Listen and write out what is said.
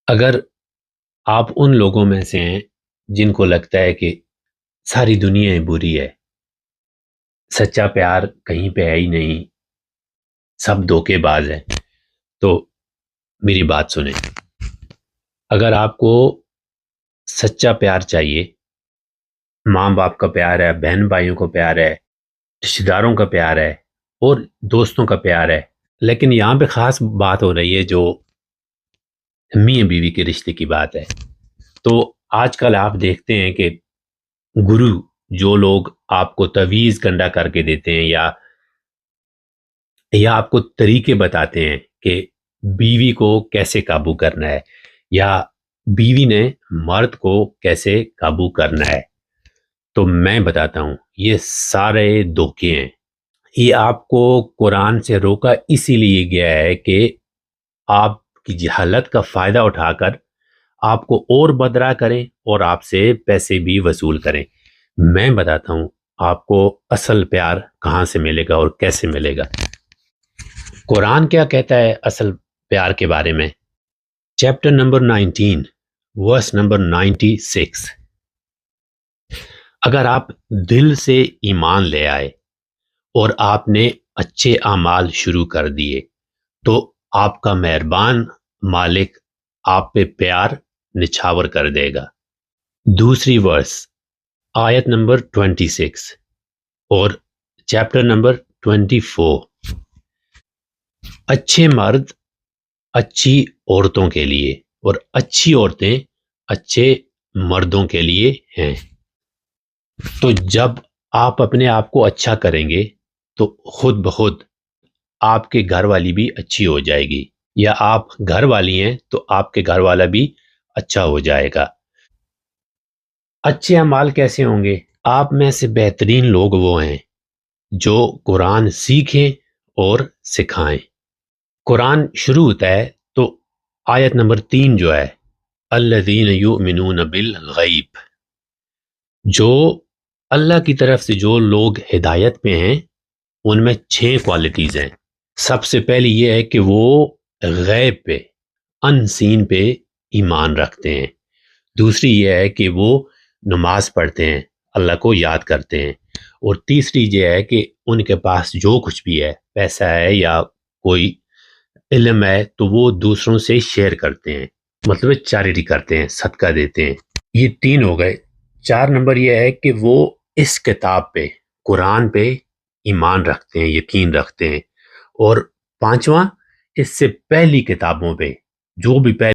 اگر آپ ان لوگوں میں سے ہیں جن کو لگتا ہے کہ ساری دنیا ہی بری ہے، سچا پیار کہیں پہ ہے ہی نہیں، سب دھوکے باز ہے، تو میری بات سنیں۔ اگر آپ کو سچا پیار چاہیے، ماں باپ کا پیار ہے، بہن بھائیوں کا پیار ہے، رشتے داروں کا پیار ہے اور دوستوں کا پیار ہے، لیکن یہاں پہ خاص بات ہو رہی ہے جو میاں بیوی کے رشتے کی بات ہے، تو آج کل آپ دیکھتے ہیں کہ گرو جو لوگ آپ کو تویز گنڈا کر کے دیتے ہیں یا آپ کو طریقے بتاتے ہیں کہ بیوی کو کیسے قابو کرنا ہے یا بیوی نے مرد کو کیسے قابو کرنا ہے، تو میں بتاتا ہوں یہ سارے دھوکے ہیں۔ یہ آپ کو قرآن سے روکا اسی لیے گیا ہے کہ آپ کی جہالت کا فائدہ اٹھا کر آپ کو اور بدرا کریں اور آپ سے پیسے بھی وصول کریں۔ میں بتاتا ہوں آپ کو اصل پیار کہاں سے ملے گا اور کیسے ملے گا۔ قرآن کیا کہتا ہے اصل پیار کے بارے میں؟ Chapter number 19 verse number 96۔ اگر آپ دل سے ایمان لے آئے اور آپ نے اچھے اعمال شروع کر دیے تو آپ کا مہربان مالک آپ پہ پیار نچھاور کر دے گا۔ دوسری ورس آیت نمبر 26 اور چیپٹر نمبر 24۔ اچھے مرد اچھی عورتوں کے لیے اور اچھی عورتیں اچھے مردوں کے لیے ہیں۔ تو جب آپ اپنے آپ کو اچھا کریں گے تو خود بخود آپ کے گھر والی بھی اچھی ہو جائے گی، یا آپ گھر والی ہیں تو آپ کے گھر والا بھی اچھا ہو جائے گا۔ اچھے اعمال کیسے ہوں گے؟ آپ میں سے بہترین لوگ وہ ہیں جو قرآن سیکھیں اور سکھائیں۔ قرآن شروع ہوتا ہے تو آیت نمبر 3 جو ہے الذین یؤمنون بالغیب، جو اللہ کی طرف سے جو لوگ ہدایت پہ ہیں ان میں 6 کوالٹیز ہیں۔ سب سے پہلی یہ ہے کہ وہ غیب پہ، ان سین پہ ایمان رکھتے ہیں۔ دوسری یہ ہے کہ وہ نماز پڑھتے ہیں، اللہ کو یاد کرتے ہیں۔ اور تیسری یہ ہے کہ ان کے پاس جو کچھ بھی ہے، پیسہ ہے یا کوئی علم ہے، تو وہ دوسروں سے شیئر کرتے ہیں، مطلب چیریٹی کرتے ہیں، صدقہ دیتے ہیں۔ یہ 3 ہو گئے۔ 4 نمبر یہ ہے کہ وہ اس کتاب پہ، قرآن پہ ایمان رکھتے ہیں، یقین رکھتے ہیں۔ اور 5واں، اس سے پہلی کتابوں پہ جو بھی پہلی